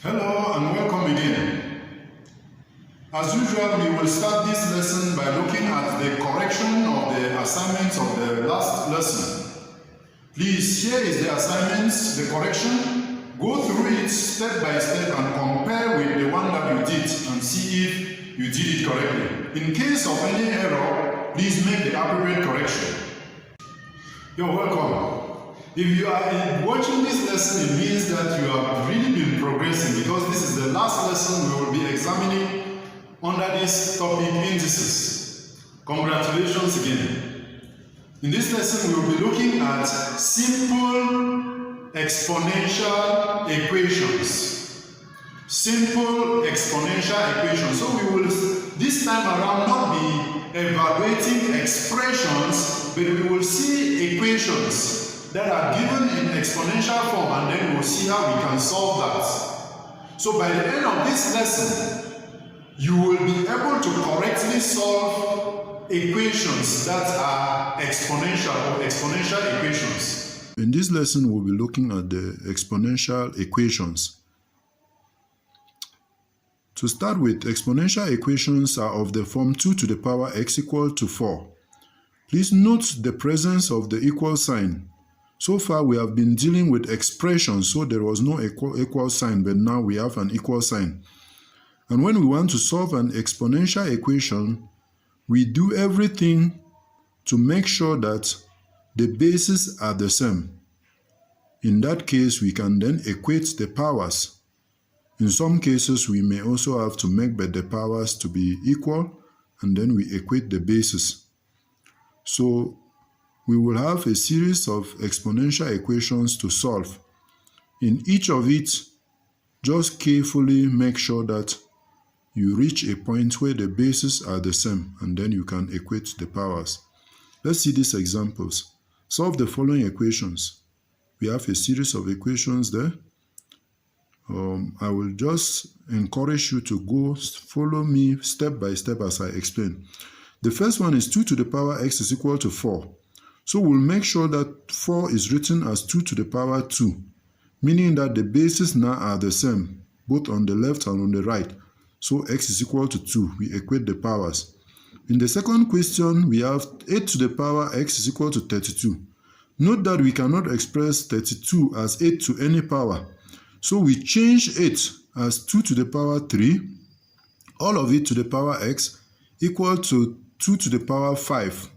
Hello and welcome again. As usual, we will start this lesson by looking at the correction of the assignments of the last lesson. Please, here is the assignments, the correction. Go through it step by step and compare with the one that you did and see if you did it correctly. In case of any error, please make the appropriate correction. You're welcome. If you are watching this lesson, it means that you have really been progressing because this is the last lesson we will be examining under this topic, indices. Congratulations again. In this lesson, we will be looking at simple exponential equations. Simple exponential equations. So we will this time around not be evaluating expressions, but we will see equations that are given in exponential form, and then we'll see how we can solve that. So by the end of this lesson, you will be able to correctly solve equations that are exponential or exponential equations. In this lesson, we'll be looking at the exponential equations. To start with, exponential equations are of the form 2 to the power x equal to 4. Please note the presence of the equal sign. So far, we have been dealing with expressions, so there was no equal sign, but now we have an equal sign. And when we want to solve an exponential equation, we do everything to make sure that the bases are the same. In that case, we can then equate the powers. In some cases, we may also have to make the powers to be equal, and then we equate the bases. So we will have a series of exponential equations to solve. In each of it, just carefully make sure that you reach a point where the bases are the same, and then you can equate the powers. Let's see these examples. Solve the following equations. We have a series of equations there. I will just encourage you to go follow me step by step as I explain. The first one is 2 to the power x is equal to 4. So we'll make sure that 4 is written as 2 to the power 2, meaning that the bases now are the same, both on the left and on the right. So x is equal to 2. We equate the powers. In the second question, we have 8 to the power x is equal to 32. Note that we cannot express 32 as 8 to any power. So we change 8 as 2 to the power 3, all of it to the power x, equal to 2 to the power 5.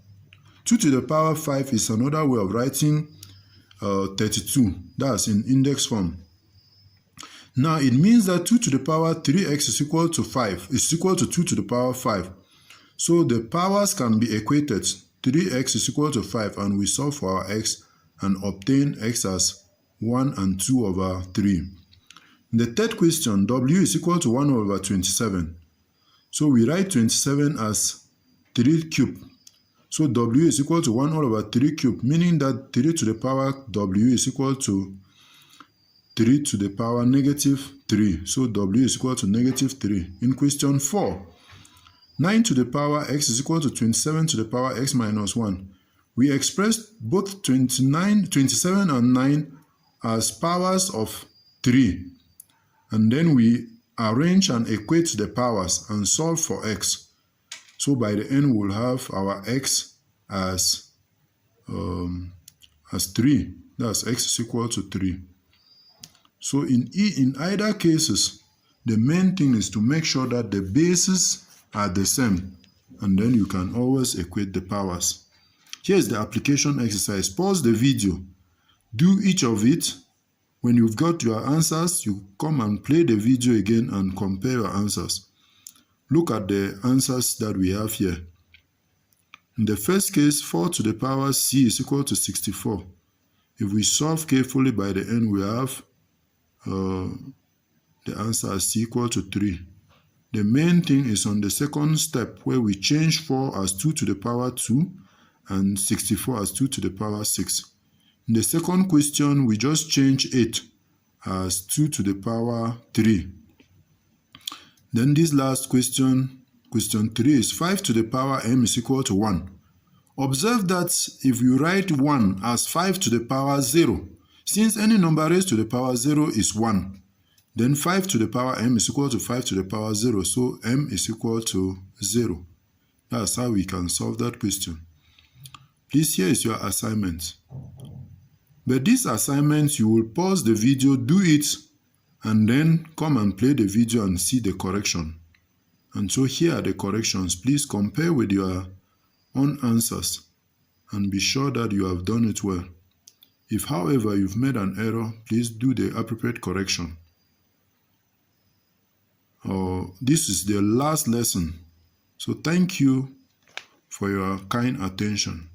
2 to the power 5 is another way of writing 32. That's in index form. Now it means that 2 to the power 3x is equal to 5. Is equal to 2 to the power 5. So the powers can be equated. 3x is equal to 5, and we solve for our x and obtain x as 1 and 2 over 3. In the third question, w is equal to 1 over 27. So we write 27 as 3 cubed. So w is equal to 1 over 3 cubed, meaning that 3 to the power w is equal to 3 to the power negative 3. So w is equal to negative 3. In question 4, 9 to the power x is equal to 27 to the power x minus 1. We expressed both 27 and 9 as powers of 3. And then we arrange and equate the powers and solve for x. So by the end, we'll have our x as 3. That's x is equal to 3. So in either cases, the main thing is to make sure that the bases are the same, and then you can always equate the powers. Here's the application exercise. Pause the video. Do each of it. When you've got your answers, you come and play the video again and compare your answers. Look at the answers that we have here. In the first case, 4 to the power c is equal to 64. If we solve carefully, by the end we have the answer as c equal to 3. The main thing is on the second step, where we change 4 as 2 to the power 2 and 64 as 2 to the power 6. In the second question, we just change 8 as 2 to the power 3. Then this last question, question 3, is 5 to the power m is equal to 1. Observe that if you write 1 as 5 to the power 0, since any number raised to the power 0 is 1, Then 5 to the power m is equal to 5 to the power 0. So m is equal to 0. That's how we can solve that question. Please, here is your assignment. But this assignment, you will pause the video, do it, and then come and play the video and see the correction. And so here are the corrections. Please compare with your own answers and be sure that you have done it well. If, however, you've made an error, please do the appropriate correction. This is the last lesson. So thank you for your kind attention.